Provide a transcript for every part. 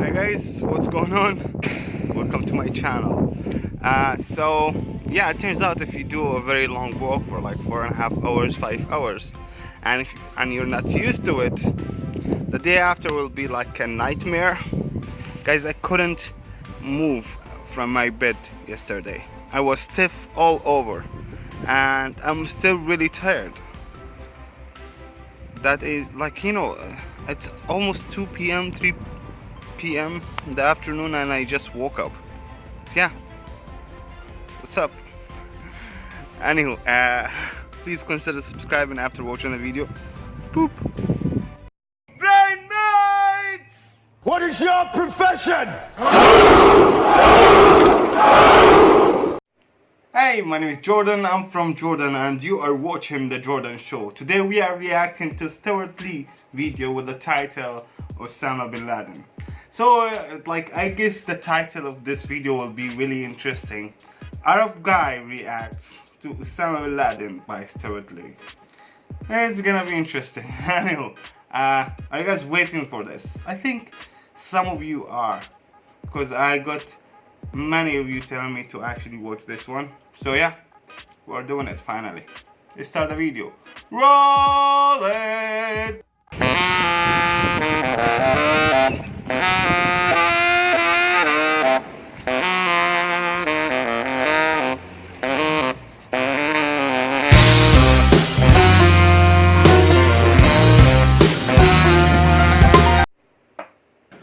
Hi guys, what's going on? Welcome to my channel. So yeah, it turns out if you do a very long walk for like 4.5 hours, 5 hours, and you're not used to it, the day after will be like a nightmare. Guys, I couldn't move from my bed yesterday. I was stiff all over and I'm still really tired. That is like, you know, it's almost 2 p.m. 3 p.m. in the afternoon and I just woke up. Yeah, what's up? Anywho, please consider subscribing after watching the video. Boop. Brain mates! What is your profession? Hey, my name is Jordan, I'm from Jordan and you are watching The Jordan Show. Today we are reacting to Stewart Lee video with the title Osama Bin Laden. So like, I guess the title of this video will be really interesting. Arab guy reacts to Osama Bin Laden by Stewart Lee. It's gonna be interesting. Anyway, are you guys waiting for this? I think some of you are, because I got many of you telling me to actually watch this one. So yeah, we're doing it finally. Let's start the video. Roll it!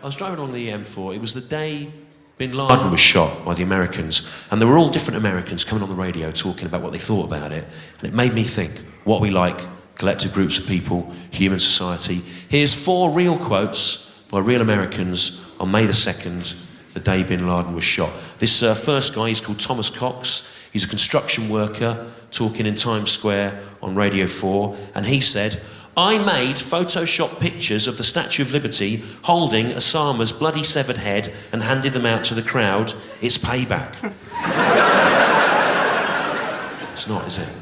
I was driving on the M4. It was the day Bin Laden was shot by the Americans, and there were all different Americans coming on the radio talking about what they thought about it, and it made me think what we like, collective groups of people, human society. Here's 4 real quotes by real Americans on May the 2nd, the day Bin Laden was shot. This first guy, he's called Thomas Cox. He's a construction worker talking in Times Square on Radio 4, and he said, "I made Photoshop pictures of the Statue of Liberty holding Osama's bloody severed head and handed them out to the crowd. It's payback." It's not, is it?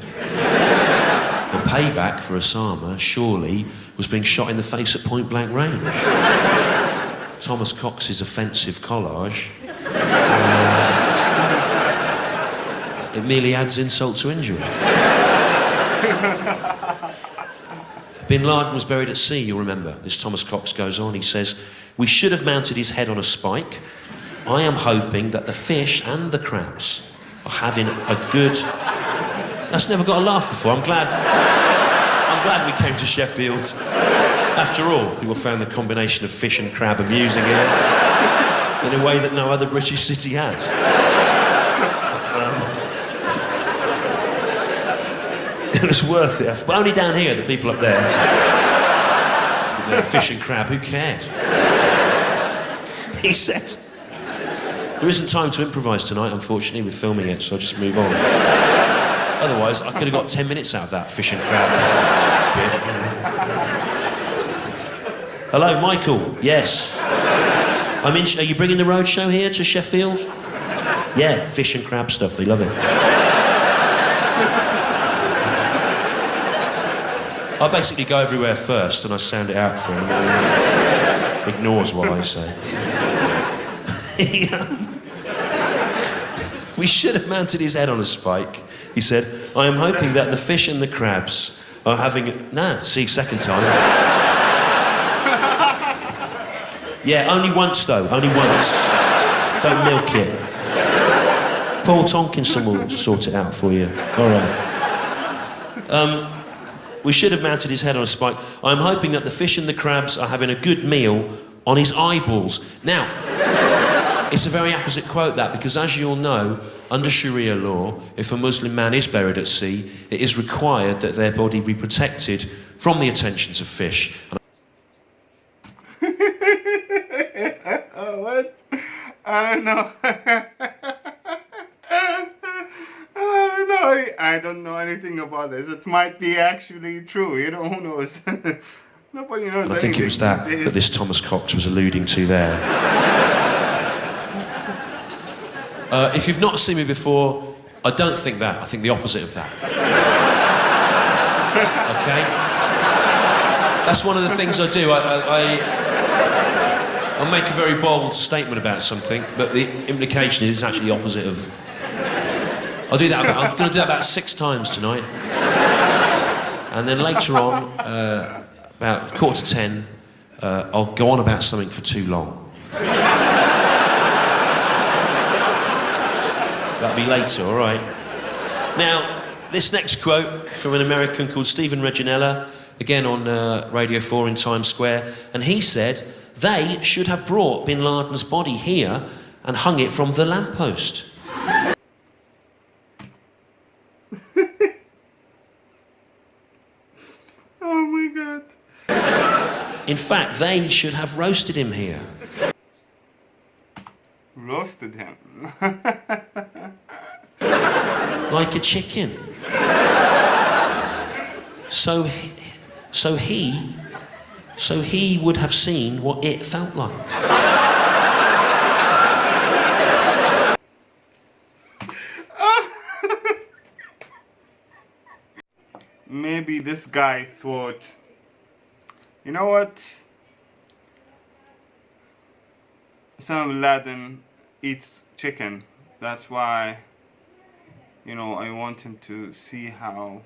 The payback for Osama, surely, was being shot in the face at point-blank range. Thomas Cox's offensive collage, it merely adds insult to injury. Bin Laden was buried at sea, you'll remember. As Thomas Cox goes on, he says, "We should have mounted his head on a spike. I am hoping that the fish and the crabs are having a good..." That's never got a laugh before. I'm glad we came to Sheffield. After all, people found the combination of fish and crab amusing here in a way that no other British city has. It was worth it, but only down here, the people up there. Fish and crab, who cares? He said, "There isn't time to improvise tonight, unfortunately, we're filming it, so I'll just move on." Otherwise, I could have got 10 minutes out of that fish and crab bit, you know. Hello, Michael, yes. Are you bringing the roadshow here to Sheffield? Yeah, fish and crab stuff, they love it. I basically go everywhere first and I sound it out for him. He ignores what I say. "We should have mounted his head on a spike." He said, "I am hoping that the fish and the crabs are having..." No, see, second time. Yeah, only once though, only once. Don't milk it. Paul Tonkinson will sort it out for you. All right. "We should have mounted his head on a spike. I'm hoping that the fish and the crabs are having a good meal on his eyeballs." Now, it's a very apposite quote, that, because as you all know, under Sharia law, if a Muslim man is buried at sea, it is required that their body be protected from the attentions of fish. What? I don't know. I don't know anything about this. It might be actually true, you know, who knows? Nobody knows. And I think it was that this Thomas Cox was alluding to there. If you've not seen me before, I don't think that. I think the opposite of that. Okay? That's one of the things I do. I'll make a very bold statement about something, but the implication is actually the opposite of... I'm going to do that about 6 times tonight. And then later on, about 9:45, I'll go on about something for too long. That'll be later, all right? Now, this next quote from an American called Stephen Reginella, again on Radio 4 in Times Square, and he said, "They should have brought bin Laden's body here and hung it from the lamppost." Oh my God. In fact, they should have roasted him here. Roasted him. Like a chicken. So he would have seen what it felt like. Maybe this guy thought, you know what? Osama bin Laden eats chicken. That's why, you know, I want him to see how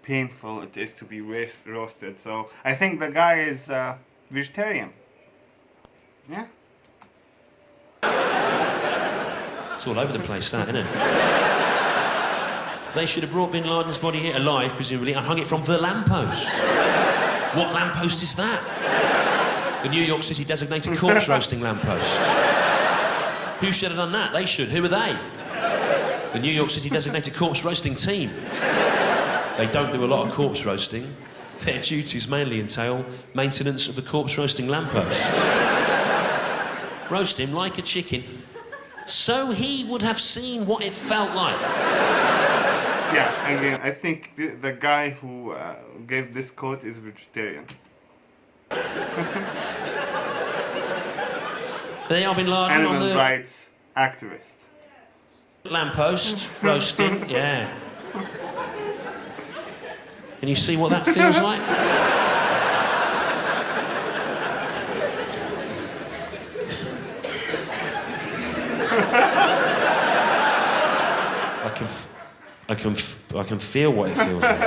painful it is to be roasted. So I think the guy is vegetarian. Yeah. It's all over the place, that, isn't it? They should have brought bin Laden's body here alive, presumably, and hung it from the lamppost. What lamppost is that? The New York City designated corpse roasting lamppost. Who should have done that? They should. Who are they? The New York City designated corpse roasting team. They don't do a lot of corpse roasting. Their duties mainly entail maintenance of the corpse roasting lamppost. Roast him like a chicken, so he would have seen what it felt like. Yeah, again, I think the guy who gave this quote is vegetarian. They are bin Laden Animal on the rights activist. lamppost, roasting, yeah. Can you see what that feels like? I can feel what it feels like.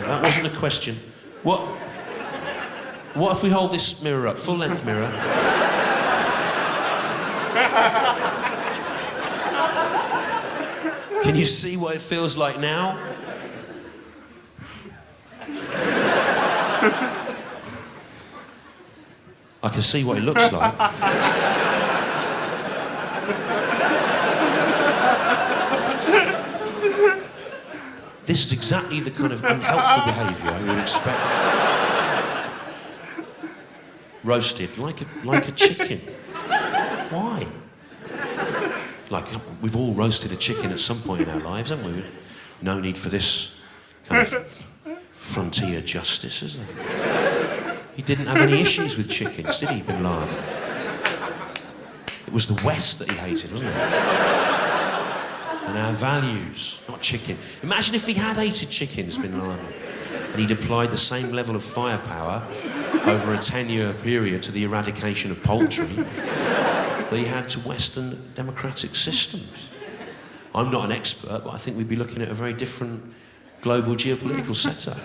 That wasn't a question. What if we hold this mirror up, full length mirror? Can you see what it feels like now? I can see what it looks like. This is exactly the kind of unhelpful behaviour you would expect. Roasted like a chicken. Why? Like, we've all roasted a chicken at some point in our lives, haven't we? No need for this kind of frontier justice, is there? He didn't have any issues with chickens, did he, bin Laden? It was the West that he hated, wasn't it? And our values, not chicken. Imagine if he had hated chickens, bin Laden, and he'd applied the same level of firepower over a 10-year period to the eradication of poultry that he had to Western democratic systems. I'm not an expert, but I think we'd be looking at a very different global geopolitical setup.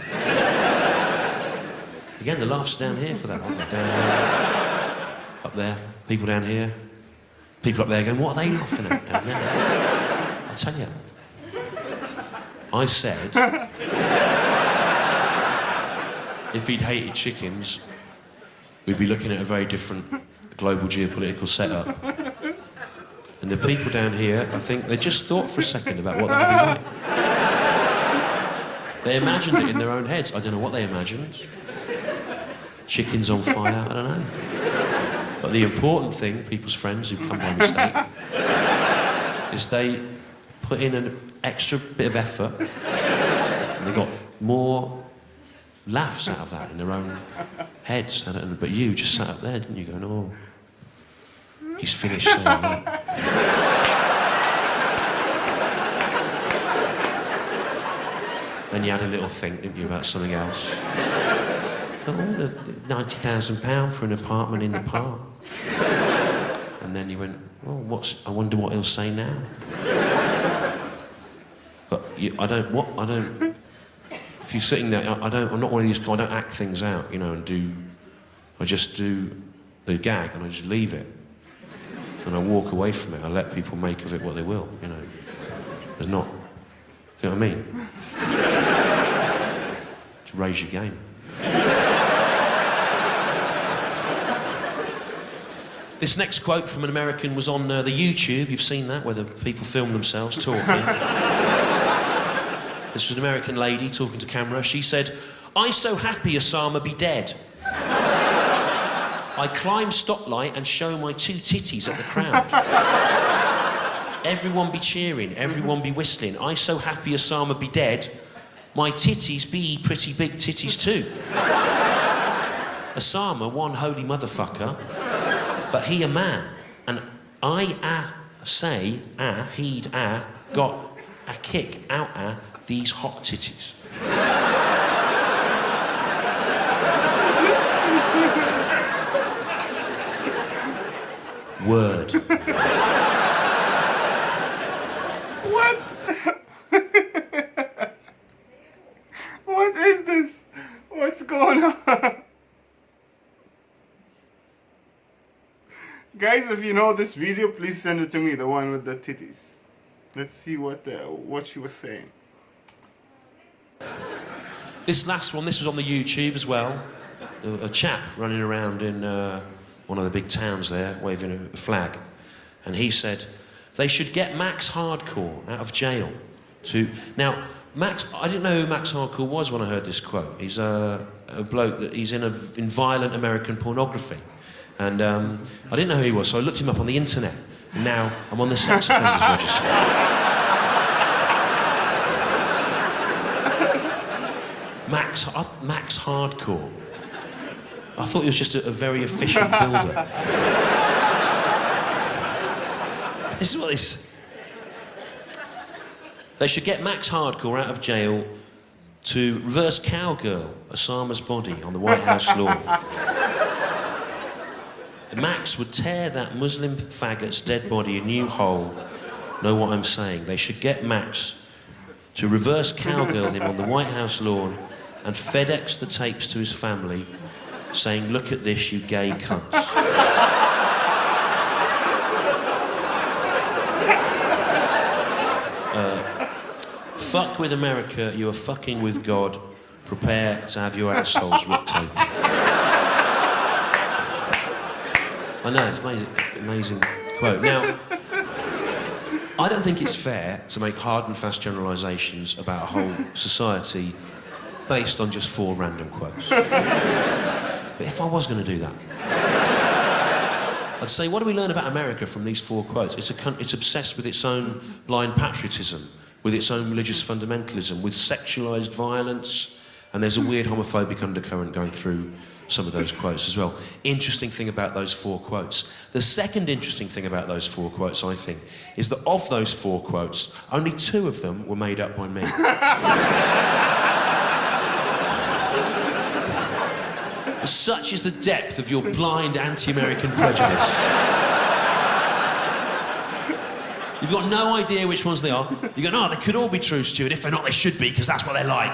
Again, the laughs are down here for that, aren't they? Down up there, people down here, people up there going, what are they laughing at down there? I'll tell you. I said, if he'd hated chickens, we'd be looking at a very different global geopolitical setup. And the people down here, I think, they just thought for a second about what that would be like. They imagined it in their own heads. I don't know what they imagined. Chickens on fire, I don't know. But the important thing, people's friends who come by mistake, is they put in an extra bit of effort and they got more laughs out of that in their own heads. But you just sat up there, didn't you, going, oh, he's finished saying that. Then you had a little think, didn't you, about something else? Oh, the £90,000 for an apartment in the park. And then you went, oh, I wonder what he'll say now. But I don't, if you're sitting there, I'm not one of these guys, I don't act things out, you know, I just do the gag and I just leave it. And I walk away from it, I let people make of it what they will, you know. There's not, you know what I mean? To raise your game. This next quote from an American was on the YouTube. You've seen that, where the people film themselves talking. This was an American lady talking to camera. She said, "I so happy Osama be dead. I climb stoplight and show my 2 titties at the crowd. Everyone be cheering, everyone be whistling. I so happy Osama be dead. My titties be pretty big titties too. Osama, one holy motherfucker, but he a man. And I say, he'd got a kick out these hot titties." Word. What? What is this? What's going on? Guys, if you know this video, please send it to me, the one with the titties. Let's see what she was saying. This last one, this was on the YouTube as well. A chap running around in one of the big towns there, waving a flag. And he said, they should get Max Hardcore out of jail. Now, Max, I didn't know who Max Hardcore was when I heard this quote. He's a bloke that he's in violent American pornography. And I didn't know who he was, so I looked him up on the internet. And now I'm on the sex offenders register. Max Hardcore. I thought he was just a very efficient builder. This is what this. They should get Max Hardcore out of jail to reverse cowgirl Osama's body on the White House lawn. Max would tear that Muslim faggot's dead body a new hole. Know what I'm saying? They should get Max to reverse cowgirl him on the White House lawn and FedEx the tapes to his family, saying, "Look at this, you gay cunts." Fuck with America, you are fucking with God. Prepare to have your assholes ripped open. I know, it's amazing, amazing quote. Now, I don't think it's fair to make hard and fast generalisations about a whole society based on just 4 random quotes. But if I was going to do that, I'd say, what do we learn about America from these 4 quotes? It's obsessed with its own blind patriotism, with its own religious fundamentalism, with sexualised violence, and there's a weird homophobic undercurrent going through some of those quotes as well. Interesting thing about those 4 quotes. The second interesting thing about those 4 quotes, I think, is that of those 4 quotes, only 2 of them were made up by me. Such is the depth of your blind anti-American prejudice. You've got no idea which ones they are. You go, no, they could all be true, Stewart. If they're not, they should be, because that's what they're like.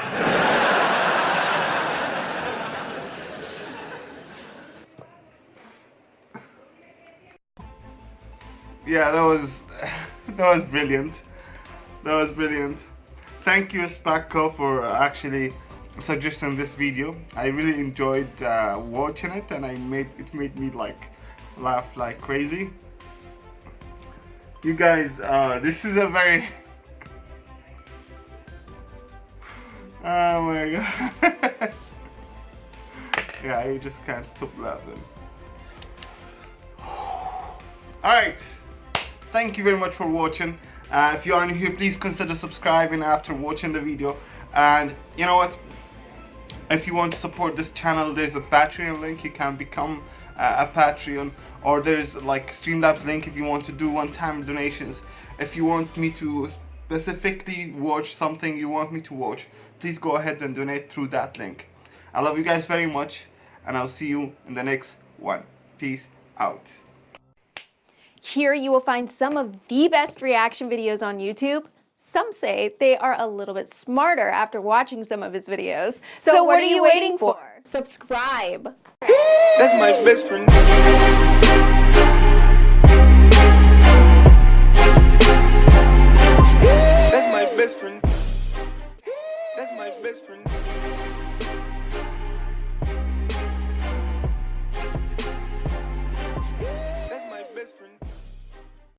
Yeah, that was brilliant. That was brilliant. Thank you, Spacko, for actually suggesting this video. I really enjoyed watching it, and it made me like laugh like crazy. You guys, this is a very oh my god. Yeah, you just can't stop laughing. Alright, thank you very much for watching. If you are new here, please consider subscribing after watching the video. And you know what? If you want to support this channel, there's a Patreon link. You can become a Patreon, or there's like Streamlabs link if you want to do one-time donations. If you want me to specifically watch something you want me to watch, please go ahead and donate through that link. I love you guys very much, and I'll see you in the next one. Peace out. Here you will find some of the best reaction videos on YouTube. Some say they are a little bit smarter after watching some of his videos. So what are you waiting for? Subscribe. That's my best friend. That's my best friend. That's my best friend.